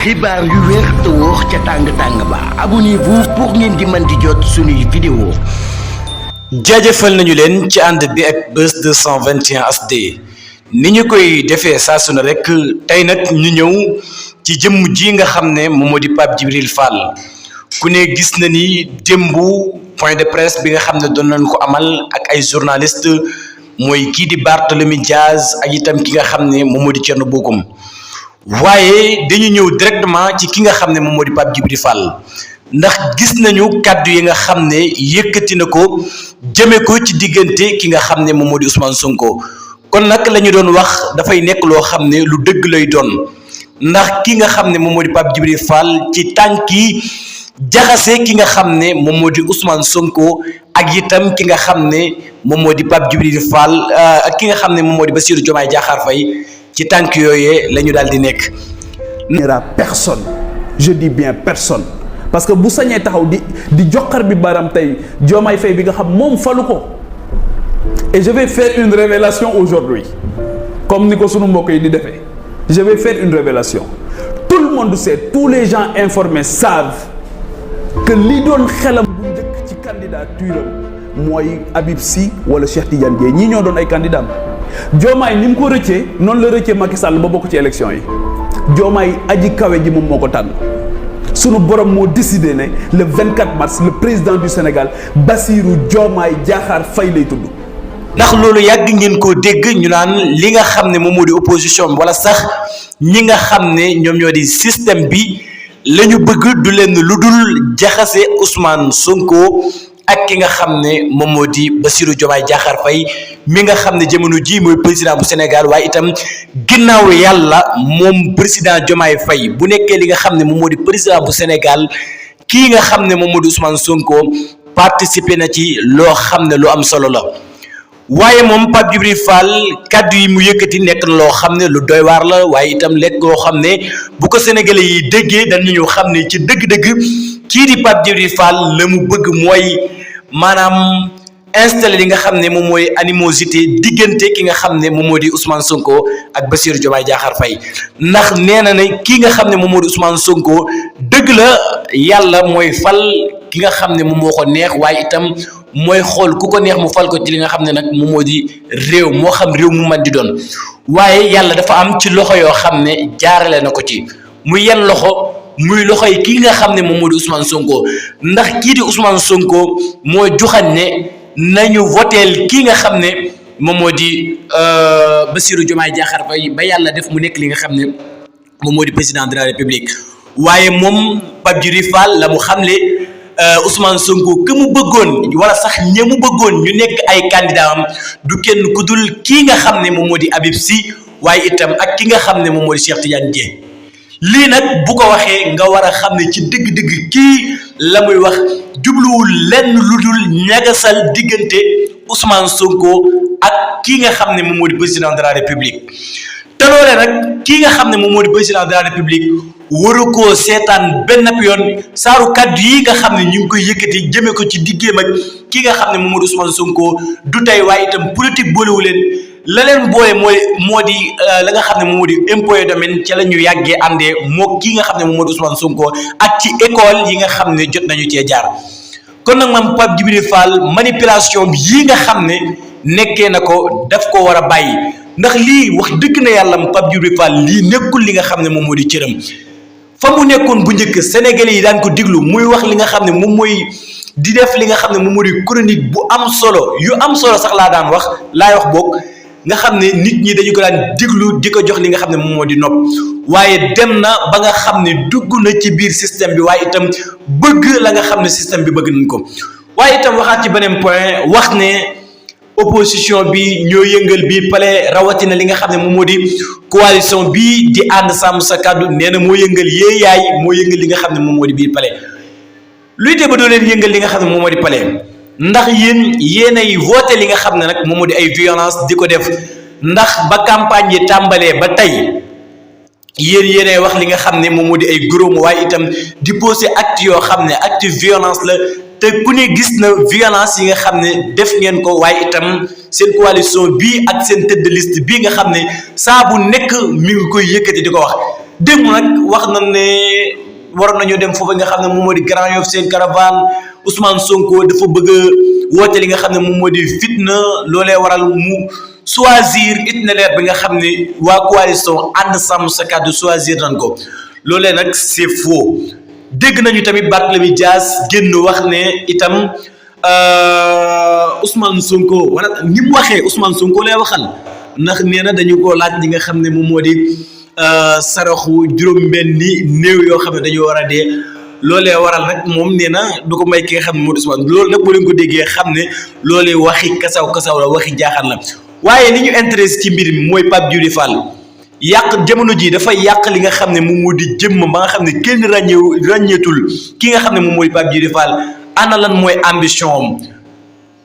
xibaar yu wér te wóor ca tàng-tàng ba abonnez-vous pour ngeen di mën di jot suñuy vidéo. jaajëfal nañu leen ci ànd bi ak Buzz 221 HD ni ñu koy defee saa su ne rek tey nag ñu ñëw ci jëmm ji nga xam ne moom moo di Pape Djibril Fall ku ne gis na ni démb point de presse bi nga xam ne doon nañ ko amal ak ay journaliste mooy kii di Barthélémy Dias ak itam ki nga xam ne moom moo di Thierno Bocoum waaye dañu ñëw directement ci ki nga xam ne moom moo di Pape Djibril Fall ndax gis nañu kàddu yi nga xam ne yëkkati na ko jëme ko ci diggante ki nga xam ne moom moo di Ousmane Sonko kon nag la ñu doon wax dafay nekk loo xam ne lu dëgg lay doon ndax ki nga xam ne moom moo di Pape Djibril Fall ci tànki jaxase ki nga xam ne moom moo di Ousmane Sonko ak itam ki nga xam ne moom moo di Pape Djibril Fall ak ki nga xam ne moom moo di Bassirou Diomaye Diakhar Faye ci tànk yooyee la ñu daal di nekk. Personne, je dis bien personne parce que bu sañee taxaw di joxar bi baram tey Diomaye Faye bi nga xam moom falu ko et je vais faire une révélation aujourd'hui comme ni ko sunu mbokk yi di defee je vais faire une révélation tout le monde sait, tous les gens informés savent que li doon xelam bu njëkk ci candidature am mooy Habib Sy wala Cheikh Tidiane Dièye ñii ñoo doon ay candidats Diomaye ni mu ko rëccee noonu la rëccee Macky Sall ba bokk ci élection yi Diomaye aji kawe ji moom moo ko tànn sunu borom moo décidé ne le 24 mars le président du Sénégal Bassirou Diomaye Diakhar Faye lay tudd. ndax loolu yàgg ngeen koo dégg ñu naan li nga xam ne moom moo di opposition bi wala sax ñi nga xam ne ñoom ñoo di système bi la ñu bëgg du leen lu dul jaxase Ousmane Sonko ak ki nga xam ne moom moo di Bassirou Diomaye Diakhar Faye mi nga xam ne jamono ji mooy président bu Sénégal waaye itam ginnaaw yàlla moom président Diomaye Faye bu nekkee li nga xam ne moom moo di président bu Sénégal kii nga xam ne moom moo di Ousmane Sonko participer na ci loo xam ne lu am solo la waaye moom Pape Djibril Fall kaddu yi mu yëkkati nekk na loo xam ne lu doy waar la waaye itam lekk loo xam ne bu ko sénégalais yi déggee dañu xam ne ci dëgg-dëgg kii di Pape Djibril Fall la mu bëgg mooy maanaam installé li nga xam ne moom mooy animosité diggante ki nga xam ne moom moo di Ousmane Sonko ak Bassirou Diomaye Diakhar Faye ndax nee na ne kii nga xam ne moom moo di Ousmane Sonko dëgg la yàlla mooy fal ki nga xam ne moom moo ko neex waaye itam mooy xool ku ko neex mu fal ko ci li nga xam ne nag moom moo di réew moo xam réew mu man di doon waaye yàlla dafa am ci loxo yoo xam ne jaarale na ko ci muy yenn loxo muy loxo yi kii nga xam ne moom moo di Ousmane Sonko ndax kii di Ousmane Sonko moo joxañ ne nañu voteel kii nga xam ne moom moo di Bassirou Diomaye Diakhar Faye ba yàlla def mu nekk li nga xam ne moom moo di président de la République waaye moom Pape Djibril Fall la mu xamle Ousmane Sonko que mu bëggoon wala sax ña mu bëggoon ñu nekk ay candidat am du kenn ku dul kii nga xam ne moom moo di Habib Sy waaye itam ak ki nga xam ne moom moo di Cheikh Tidiane Dièye lii nag bu ko waxee nga war a xam ne ci dëgg-dëgg kii la muy wax jubluwul lenn lu dul ñagasal diggante Ousmane Sonko ak kii nga xam ne moom moo di président de la République te loolee nag kii nga xam ne moom moo di président de la République waru koo seetaan benn yoon saaru kaddu yi nga xam ne ñu ngi koy yëkkati jëmee ko ci diggéem ak ki nga xam ne moom moo di Ousmane Sonko du tey waaye itam politique boolewu leen la leen boole moo di la nga xam ne moom moo di impôt et domaine ca la ñu yàggee àndee moo kii nga xam ne moom moo di Ousmane Sonko ak ci école yi nga xam ne jot nañu cee jaar kon nag maam Pape Djibril Fall manipulation bi yi nga xam ne nekkee na ko daf ko war a bàyyi ndax lii wax dëgg na yàlla Pape Djibril Fall lii nekkul li nga xam ne moom moo di cëram fa mu nekkoon bu njëkk sénégalais yi daan ko diglu muy wax li nga xam ne moom mooy di def li nga xam ne moom moo di chronique bu am solo yu am solo sax laay wax boog nga xam ne nit ñi dañu ko daan diglu di ko jox li nga xam ne moom moo di nopp waaye dem na ba nga xam ne dugg na ci biir système bi waaye itam bëgg la nga xam ne système bi bëgg nañ ko waaye itam waxaat ci beneen point wax ne opposition bi ñoo yëngal bi pale rawatina li nga xam ne moom moo di coalition bii di ànd sàmm sa kàddu nee na moo yëngal yéeyaay moo yëngal li nga xam ne moom moo di biir pale luy te ba doo leen yëngal li nga xam ne moom moo di pale ndax yéenay voté li nga xam ne nag moom moo di ay violence di ko def ndax ba campagne yi tàmbalee ba tey yéenay wax li nga xam ne moom moo di ay gros mots waaye itam di posé acte yoo xam ne acte violence la te ku ne gis na violence yi nga xam ne def ngeen ko waaye itam seen coalition bii ak seen tête de liste bii nga xam ne saa bu nekk mi ngi koy yëkkati di ko wax démb nag wax na ne waroon nañoo dem foofu nga xam ne moom moo di Grand Yoff seen caravane Ousmane Sonko dafa bëgg a woote li nga xam ne moom moo di fitna loolee waral mu choisir itinéraire bi nga xam ne waa coalition ànd sàmm sa kàddu choisir nañ ko loolee nag c'est faux dégg nañu tamit Barthélémy Dias génn wax ne itam Ousmane Sonko wala ni mu waxee Ousmane Sonko lay waxal ndax nee na dañu ko laaj li nga xam ne moom moo di saraxu juróom-benni néew yoo xam ne dañoo war a dee loolee waral nag moom nee na du ko may ki nga xam ne moo di Ousmane loolu nag bu leen ko déggee xam ne loolee waxi kasaw la waxi jaaxal la waaye li ñu intéressé ci mbir mi mooy Pape Djibril Fall yàq jamono ji dafa yàq li nga xam ne moom moo di jëmm ba nga xam ne kenn ràññeetul ki nga xam ne moom moo di Pape Djibril Fall ana lan mooy ambition am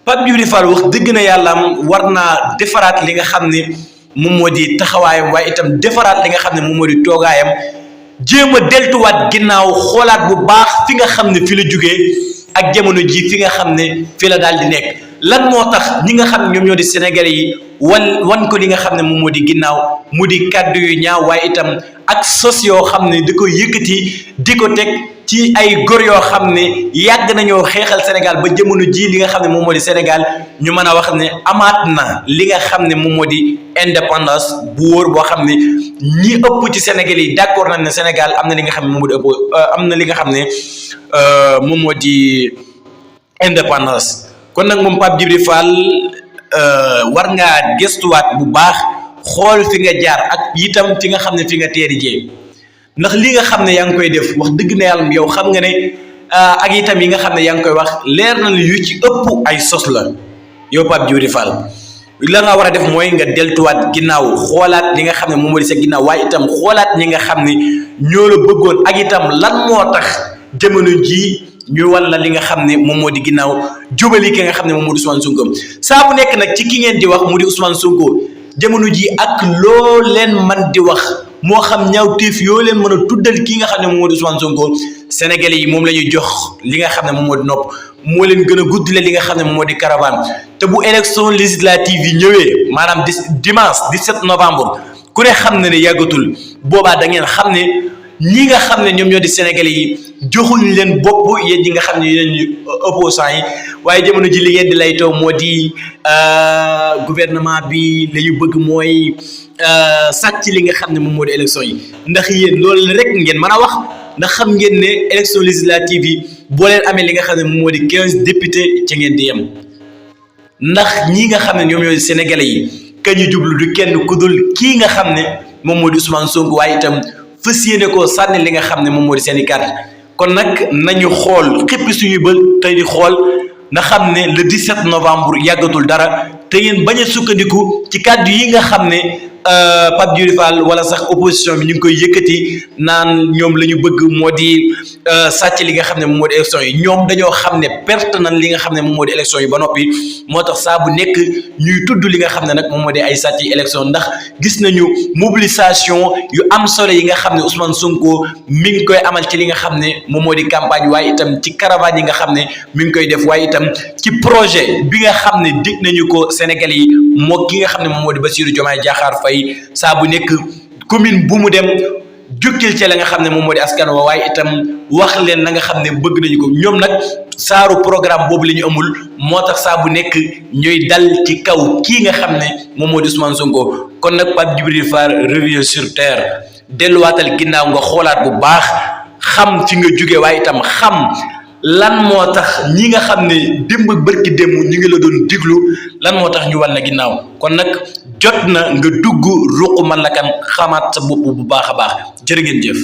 Pape Djibril Fall wax dëgg na yàlla am war naa defaraat li nga xam ne moom moo di taxawaayam waaye itam defaraat li nga xam ne moom moo di toogaayam jéem a deltuwaat ginnaaw xoolaat bu baax fi nga xam ne fi la jugee ak jamono ji fi nga xam ne fi la daal di nekk lan moo tax ñi nga xam ne ñoom ñoo di Sénégalais yi wan ko li nga xam ne moom moo di ginnaaw mu di kàddu yu ñaaw waaye itam ak sos yoo xam ne di ko yëkkati di ko teg ci ay góor yoo xam ne yàgg nañoo xeexal Sénégal ba jamono ji li nga xam ne moom moo di Sénégal ñu mën a wax ne amaat na li nga xam ne moom moo di indépendance bu wóor boo xam ne ñi ëpp ci Sénégal yi d'accord nañ ne Sénégal am na li nga xam ne moom moo di am na li nga xam ne moom moo di indépendance kon nag moom Pape Djibril Fall war ngaa gëstuwaat bu baax xool fi nga jaar ak itam fi nga xam ne fi nga teeri jee ndax li nga xam ne yaa ngi koy def wax dëgg na yàlla yow xam nga ne ak itam yi nga xam ne yaa ngi koy wax leer na yu ci ëpp ay sos la yow Pape Djibril Fall la nga war a def mooy nga deltuwaat ginnaaw xoolaat li nga xam ne moom moo di sa ginnaaw waaye itam xoolaat ñi nga xam ne ñoo la bëggoon ak itam lan moo tax jamono ji ñu wan la li nga xam ne moom moo di ginnaaw jubali ki nga xam ne moom moo di Ousmane Sonko saa bu nekk nag ci ki ngeen di wax mu di Ousmane Sonko jamono ji ak loo leen man di wax moo xam ñaawteef yoo leen mën a tuddal kii nga xam ne moom moo di Ousmane Sonko Sénégalais yi moom la ñuy jox li nga xam ne moom moo di nopp moo leen gën a guddile li nga xam ne moom moo di caravane te bu élection législative yi ñëwee maanaam dimanche 17 novembre ku ne xam na ne yàggatul boobaa da ngeen xam ne ñi nga xam ne ñoom ñoo di Sénégalais yi joxuñ leen bopp yéen ñi nga xam ne yéen opposants yi waaye jamono ji li ngeen di lay taw moo di gouvernement bi la ñu bëgg mooy sàcc li nga xam ne moom moo di élection yi ndax yéen loolu rek ngeen mën a wax ndax xam ngeen ne élection législative yi boo leen amee li nga xam ne moom moo di 15 députés ci ngeen di yem ndax ñi nga xam ne ñoom ñoo di Sénégalais yi kañu jublu du kenn ku dul kii nga xam ne moom moo di Ousmane Sonko waaye itam fas yéene koo sànni li nga xam ne moom moo di seen i carte kon nag nañu xool xippi suñuy bël te di xool na xam ne le 17 novembre yàggatul dara te ngeen bañ a sukkandiku ci kàddu yi nga xam ne Pape Djibril Fall wala sax opposition bi ñu ngi koy yëkkati naan ñoom la ñu bëgg moo di sàcc li nga xam ne moom moo di élection yi ñoom dañoo xam ne perte nañ li nga xam ne moom moo di élection yi ba noppi moo tax saa bu nekk ñuy tudd li nga xam ne nag moom moo di ay sàcc élection ndax gis nañu mobilisation yu am solo yi nga xam ne Ousmane Sonko mi ngi koy amal ci li nga xam ne moom moo di campagne waaye itam ci caravane yi nga xam ne mi ngi koy def waaye itam ci projet bi nga xam ne dig nañu ko Sénégal yi moo ki nga xam ne moom moo di Bassirou Diomaye Diakhar Faye saa bu nekk commune bu mu dem jukkil ci la nga xam ne moom moo di askan wa waaye itam wax leen la nga xam ne bëgg nañu ko ñoom nag saaru programme boobu la ñu amul moo tax saa bu nekk ñooy dal ci kaw kii nga xam ne moom moo di Ousmane Sonko kon nag Pape Djibril Fall revient sur terre delluwaatal ginnaaw nga xoolaat bu baax xam fi nga jóge waaye itam xam lan moo tax ñi nga xam ne démb bërki démb ñu ngi la doon diglu lan moo tax ñu wal na ginnaaw kon nag jot na nga dugg ruq man la kan xamaat sa bopp bu baax a baax jërë ngeen jëf